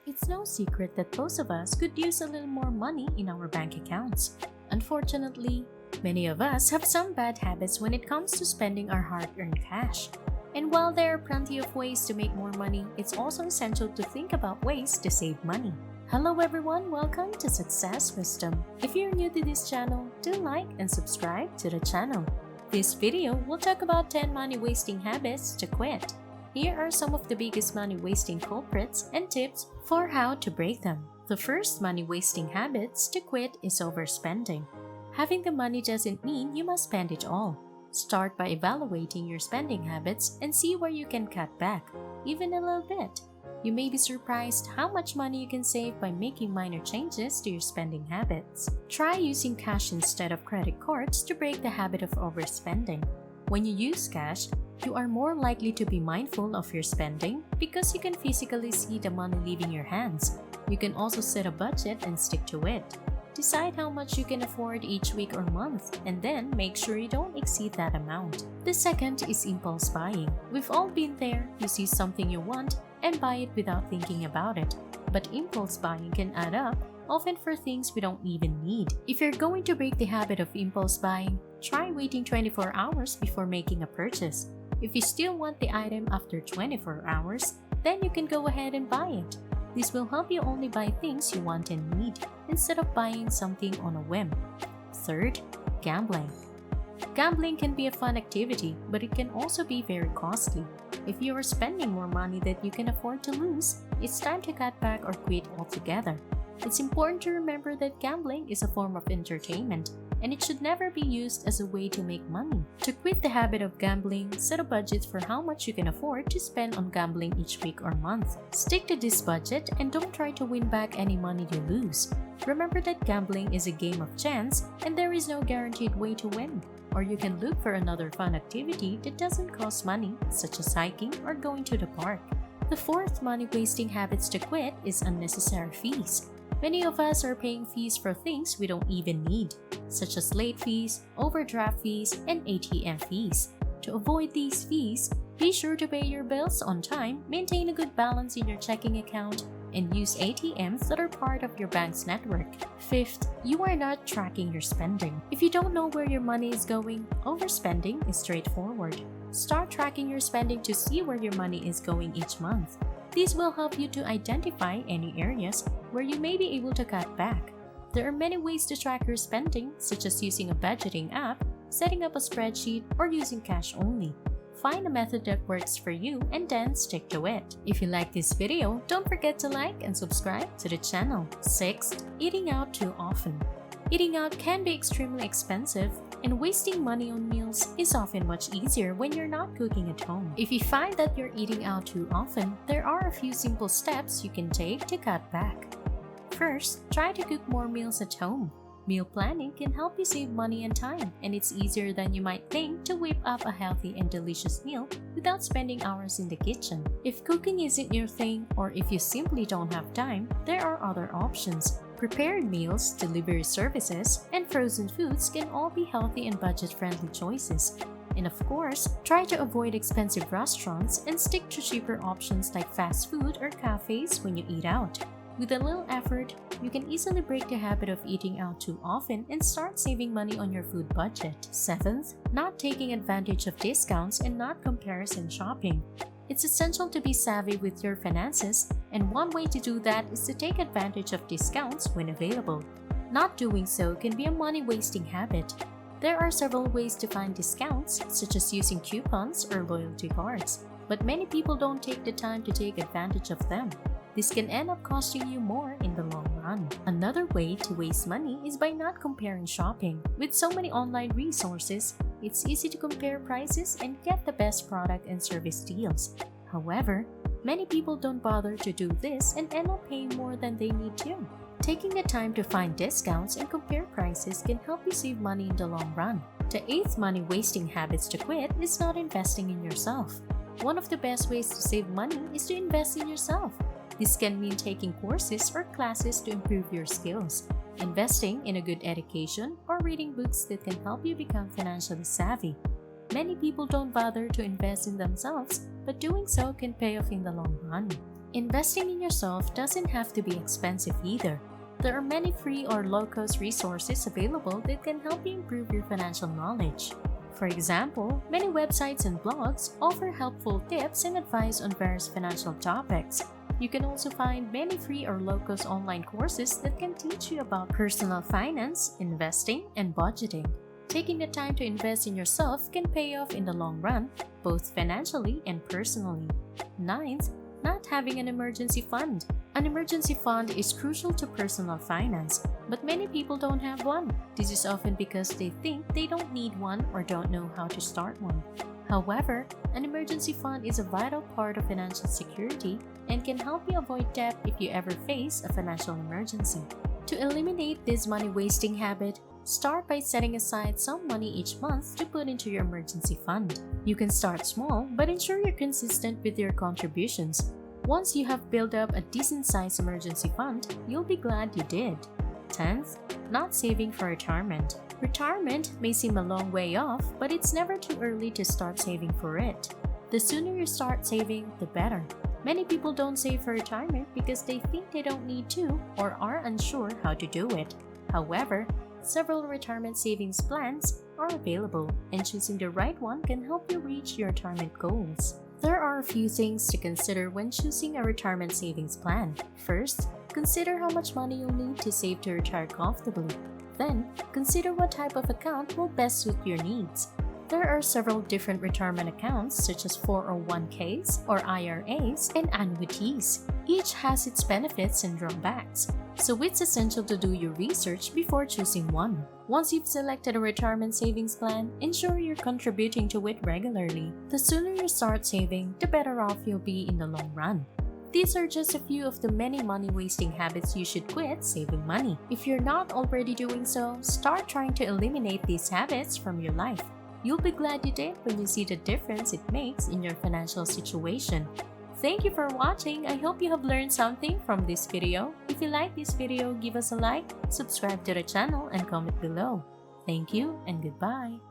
It's no secret that most of us could use a little more money in our bank accounts. Unfortunately, many of us have some bad habits when it comes to spending our hard-earned cash. And while there are plenty of ways to make more money, it's also essential to think about ways to save money. Hello everyone, welcome to Success Wisdom. If you're new to this channel, do like and subscribe to the channel. This video will talk about 10 money-wasting habits to quit. Here are some of the biggest money-wasting culprits and tips for how to break them. The first money-wasting habits to quit is overspending. Having the money doesn't mean you must spend it all. Start by evaluating your spending habits and see where you can cut back, even a little bit. You may be surprised how much money you can save by making minor changes to your spending habits. Try using cash instead of credit cards to break the habit of overspending. When you use cash, you are more likely to be mindful of your spending because you can physically see the money leaving your hands. You can also set a budget and stick to it. Decide how much you can afford each week or month, and then make sure you don't exceed that amount. The second is impulse buying. We've all been there. You see something you want and buy it without thinking about it. But impulse buying can add up, often for things we don't even need. If you're going to break the habit of impulse buying, try waiting 24 hours before making a purchase. If you still want the item after 24 hours, then you can go ahead and buy it. This will help you only buy things you want and need, instead of buying something on a whim. Third, gambling. Gambling can be a fun activity, but it can also be very costly. If you are spending more money than you can afford to lose, it's time to cut back or quit altogether. It's important to remember that gambling is a form of entertainment, and it should never be used as a way to make money. To quit the habit of gambling, set a budget for how much you can afford to spend on gambling each week or month. Stick to this budget and don't try to win back any money you lose. Remember that gambling is a game of chance and there is no guaranteed way to win. Or you can look for another fun activity that doesn't cost money, such as hiking or going to the park. The fourth money-wasting habits to quit is unnecessary fees. Many of us are paying fees for things we don't even need, such as late fees, overdraft fees, and ATM fees. To avoid these fees, be sure to pay your bills on time, maintain a good balance in your checking account, and use ATMs that are part of your bank's network. Fifth, you are not tracking your spending. If you don't know where your money is going, overspending is straightforward. Start tracking your spending to see where your money is going each month. These will help you to identify any areas where you may be able to cut back. There are many ways to track your spending, such as using a budgeting app, setting up a spreadsheet, or using cash only. Find a method that works for you and then stick to it. If you like this video, don't forget to like and subscribe to the channel. 6. Eating out too often. Eating out can be extremely expensive, and wasting money on meals is often much easier when you're not cooking at home. If you find that you're eating out too often, there are a few simple steps you can take to cut back. First, try to cook more meals at home. Meal planning can help you save money and time, and it's easier than you might think to whip up a healthy and delicious meal without spending hours in the kitchen. If cooking isn't your thing, or if you simply don't have time, there are other options. Prepared meals, delivery services, and frozen foods can all be healthy and budget-friendly choices. And of course, try to avoid expensive restaurants and stick to cheaper options like fast food or cafes when you eat out. With a little effort, you can easily break the habit of eating out too often and start saving money on your food budget. 7th, not taking advantage of discounts and not comparison shopping. It's essential to be savvy with your finances, and one way to do that is to take advantage of discounts when available. Not doing so can be a money-wasting habit. There are several ways to find discounts, such as using coupons or loyalty cards, but many people don't take the time to take advantage of them. This can end up costing you more in the long run. Another way to waste money is by not comparing shopping. With so many online resources, it's easy to compare prices and get the best product and service deals. However, many people don't bother to do this and end up paying more than they need to. Taking the time to find discounts and compare prices can help you save money in the long run. The 8th money-wasting habits to quit is not investing in yourself. One of the best ways to save money is to invest in yourself. This can mean taking courses or classes to improve your skills, investing in a good education, or reading books that can help you become financially savvy. Many people don't bother to invest in themselves, but doing so can pay off in the long run. Investing in yourself doesn't have to be expensive either. There are many free or low-cost resources available that can help you improve your financial knowledge. For example, many websites and blogs offer helpful tips and advice on various financial topics. You can also find many free or low-cost online courses that can teach you about personal finance, investing, and budgeting. Taking the time to invest in yourself can pay off in the long run, both financially and personally. Ninth, not having an emergency fund. An emergency fund is crucial to personal finance, but many people don't have one. This is often because they think they don't need one or don't know how to start one. However, an emergency fund is a vital part of financial security and can help you avoid debt if you ever face a financial emergency. To eliminate this money-wasting habit, start by setting aside some money each month to put into your emergency fund. You can start small, but ensure you're consistent with your contributions. Once you have built up a decent-sized emergency fund, you'll be glad you did. 10th, not saving for retirement. Retirement may seem a long way off, but it's never too early to start saving for it. The sooner you start saving, the better. Many people don't save for retirement because they think they don't need to or are unsure how to do it. However, several retirement savings plans are available, and choosing the right one can help you reach your retirement goals. There are a few things to consider when choosing a retirement savings plan. First, consider how much money you'll need to save to retire comfortably. Then, consider what type of account will best suit your needs. There are several different retirement accounts such as 401ks or IRAs and annuities. Each has its benefits and drawbacks, so it's essential to do your research before choosing one. Once you've selected a retirement savings plan, ensure you're contributing to it regularly. The sooner you start saving, the better off you'll be in the long run. These are just a few of the many money-wasting habits you should quit saving money. If you're not already doing so, start trying to eliminate these habits from your life. You'll be glad you did when you see the difference it makes in your financial situation. Thank you for watching. I hope you have learned something from this video. If you like this video, give us a like, subscribe to the channel, and comment below. Thank you and goodbye.